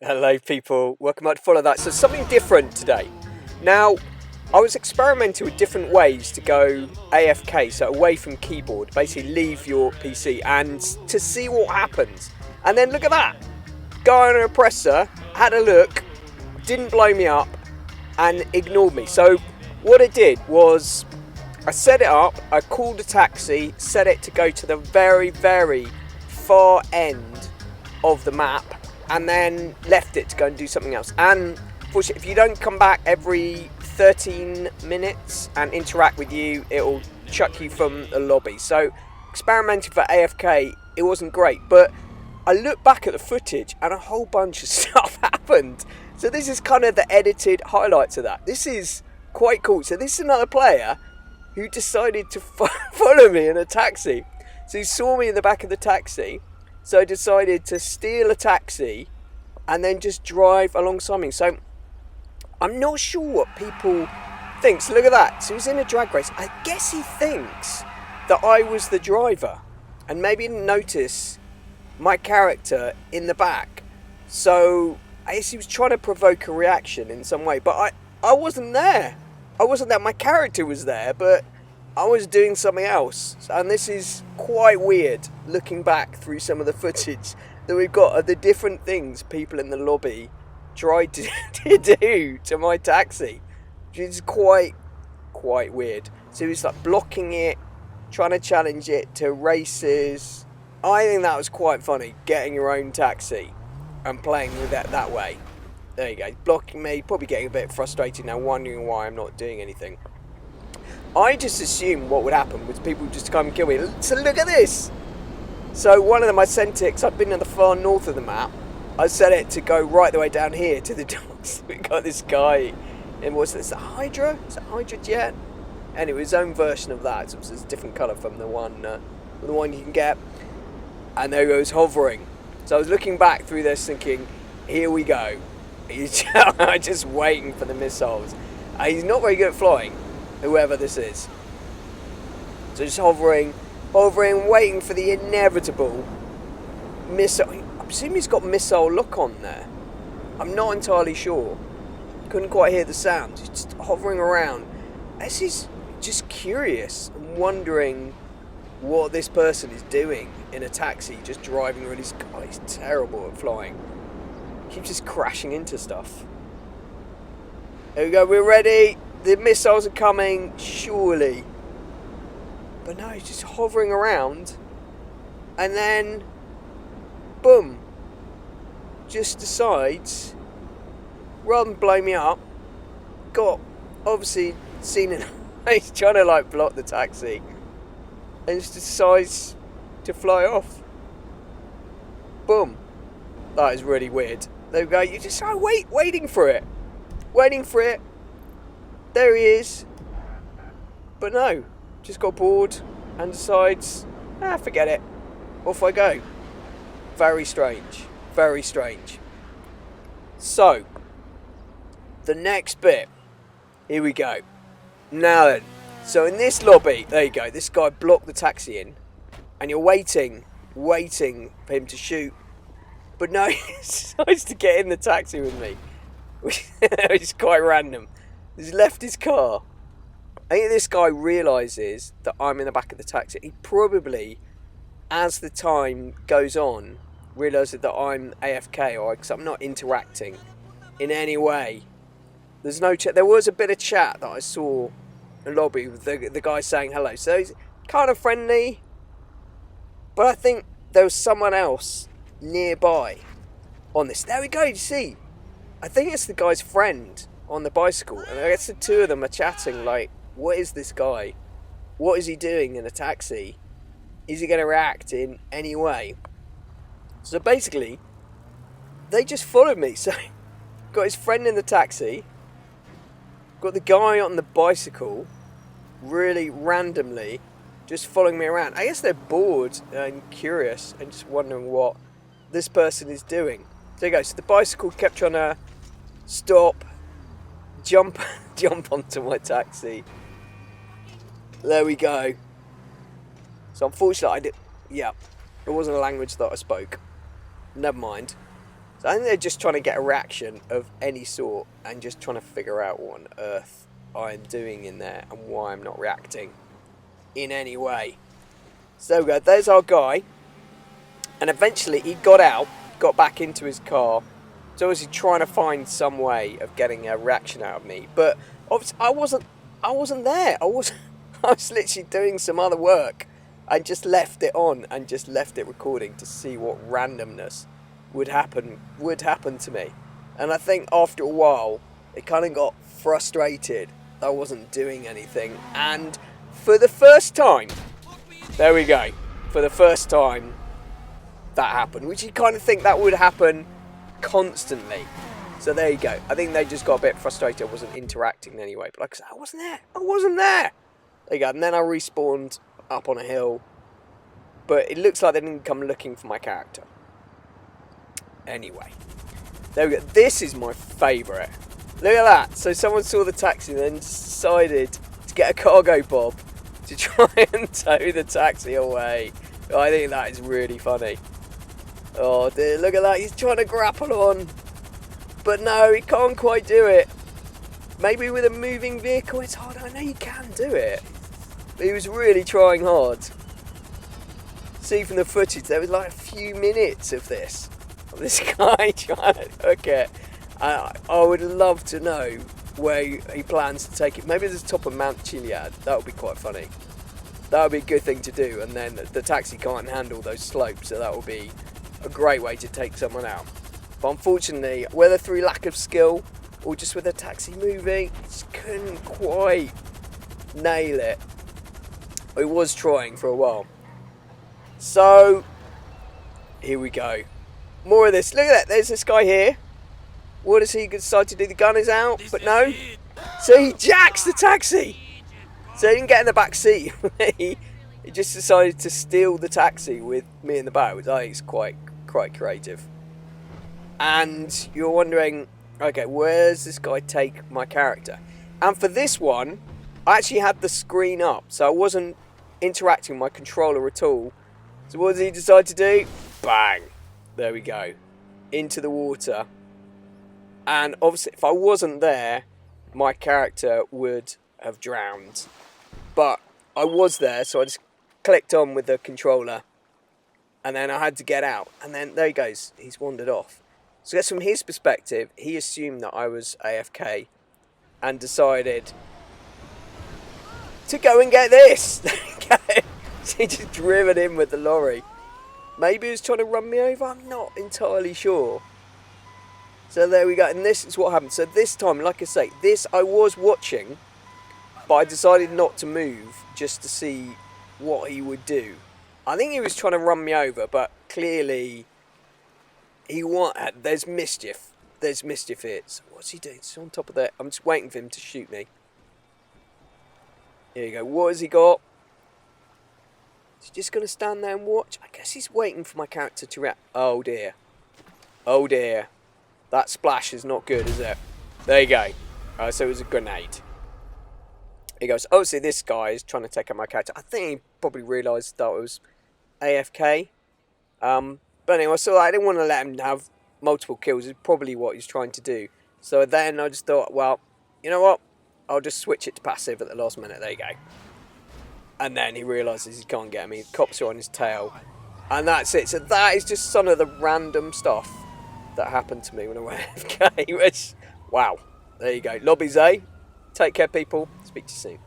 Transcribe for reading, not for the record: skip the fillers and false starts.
Hello people, welcome back to Follow That. So something different today. Now, I was experimenting with different ways to go AFK, so away from keyboard, basically leave your PC and to see what happens. And then look at that, guy on an oppressor, had a look, didn't blow me up and ignored me. So what I did was I set it up, I called a taxi, set it to go to the very, very far end of the map and then left it to go and do something else. And if you don't come back every 13 minutes and interact with you, it'll chuck you from the lobby. So experimenting for AFK, it wasn't great, but I look back at the footage and a whole bunch of stuff happened. So this is kind of the edited highlights of that. This is quite cool. So this is another player who decided to follow me in a taxi. So he saw me in the back of the taxi, so I decided to steal a taxi and then just drive alongside me. So I'm not sure what people think. So look at that. So he's in a drag race. I guess he thinks that I was the driver and maybe didn't notice my character in the back. So I guess he was trying to provoke a reaction in some way. But I wasn't there. I wasn't there. My character was there, but I was doing something else. And this is quite weird looking back through some of the footage that we've got of the different things people in the lobby tried to do to my taxi, which is quite weird. So he was like blocking it, trying to challenge it to races. I think that was quite funny, getting your own taxi and playing with it that way. There you go, blocking me, probably getting a bit frustrated now, wondering why I'm not doing anything. I just assumed what would happen was people would just come and kill me. So look at this. So one of them I sent it, because I've been in the far north of the map, I set it to go right the way down here to the docks. We got this guy in, what's this, a Hydra? Is it Hydra Jet? Anyway, his own version of that. So it's a different colour from the one you can get. And there he goes, hovering. So I was looking back through this thinking, here we go. He's just waiting for the missiles. He's not very good at flying, whoever this is. So just hovering, waiting for the inevitable missile. I presume he's got missile lock on there. I'm not entirely sure. Couldn't quite hear the sound. He's just hovering around. This is just curious and wondering what this person is doing in a taxi, just driving around. He's terrible at flying. Keeps just crashing into stuff. There we go, we're ready. The missiles are coming, surely. But no, he's just hovering around. And then, boom. Just decides, rather than blow me up, got obviously seen it. He's trying to like block the taxi. And just decides to fly off. Boom. That is really weird. There we go, you just waiting for it. Waiting for it. There he is. But no, just got bored and decides, forget it. Off I go. Very strange. Very strange. So, the next bit. Here we go. Now then. So in this lobby, there you go, this guy blocked the taxi in. And you're waiting for him to shoot. But no, he decides to get in the taxi with me. Which is quite random. He's left his car. I think this guy realises that I'm in the back of the taxi. He probably, as the time goes on, realises that I'm AFK or because I'm not interacting in any way. There's no chat. There was a bit of chat that I saw in the lobby with the guy saying hello. So he's kind of friendly. But I think there was someone else nearby on this. There we go, you see. I think it's the guy's friend on the bicycle. And I guess the two of them are chatting like, what is this guy? What is he doing in a taxi? Is he going to react in any way? So basically, they just followed me. So, got his friend in the taxi, got the guy on the bicycle, really randomly, just following me around. I guess they're bored and curious and just wondering what this person is doing. There you go. So the bicycle kept trying to stop, jump onto my taxi. There we go. So unfortunately, it wasn't a language that I spoke. Never mind. So I think they're just trying to get a reaction of any sort and just trying to figure out what on earth I'm doing in there and why I'm not reacting in any way. So there we go, there's our guy. And eventually he got out, got back into his car. So obviously trying to find some way of getting a reaction out of me. But obviously I wasn't there. I was literally doing some other work. I just left it on and just left it recording to see what randomness would happen to me. And I think after a while it kind of got frustrated that I wasn't doing anything. And for the first time, there we go, for the first time that happened, which you kind of think that would happen constantly. So there you go. I think they just got a bit frustrated I wasn't interacting in any way. But like I said, I wasn't there. There you go. And then I respawned up on a hill. But it looks like they didn't come looking for my character. Anyway. There we go. This is my favourite. Look at that. So someone saw the taxi and then decided to get a cargo bob to try and tow the taxi away. I think that is really funny. Oh dear, look at that. He's trying to grapple on. But no, he can't quite do it. Maybe with a moving vehicle it's hard. I know you can do it. But he was really trying hard. See from the footage, there was like a few minutes of this. Of this guy trying to hook it. I would love to know where he plans to take it. Maybe to the top of Mount Chiliad. That would be quite funny. That would be a good thing to do. And then the taxi can't handle those slopes. So that would be a great way to take someone out. But unfortunately, whether through lack of skill or just with the taxi moving, just couldn't quite nail it. I was trying for a while. So, here we go. More of this. Look at that. There's this guy here. What does he decide to do? The gun is out, but no. So he jacks the taxi. So he didn't get in the back seat. he just decided to steal the taxi with me in the back, which I think is quite creative. And you're wondering, okay, where's this guy take my character? And for this one, I actually had the screen up, so I wasn't interacting with my controller at all. So what does he decide to do? Bang! There we go. Into the water. And obviously, if I wasn't there, my character would have drowned. But I was there, so I just clicked on with the controller. And then I had to get out. And then there he goes. He's wandered off. So I guess from his perspective, he assumed that I was AFK. And decided to go and get this. He just driven in with the lorry. Maybe he was trying to run me over. I'm not entirely sure. So there we go. And this is what happened. So this time, like I say, this I was watching. But I decided not to move just to see what he would do. I think he was trying to run me over. But clearly, there's mischief. There's mischief here. So what's he doing? He's on top of that. I'm just waiting for him to shoot me. Here you go. What has he got? He's just going to stand there and watch. I guess he's waiting for my character to react. Oh dear. Oh dear. That splash is not good, is it? There you go. So it was a grenade. He goes, oh, see, this guy is trying to take out my character. I think he probably realised that it was AFK. But anyway, so I didn't want to let him have multiple kills. Is probably what he's trying to do. So then I just thought, well, you know what? I'll just switch it to passive at the last minute. There you go. And then he realises he can't get me. Cops are on his tail. And that's it. So that is just some of the random stuff that happened to me when I went AFK. Which, wow. There you go. Lobbies, eh? Take care, people. Speak to you soon.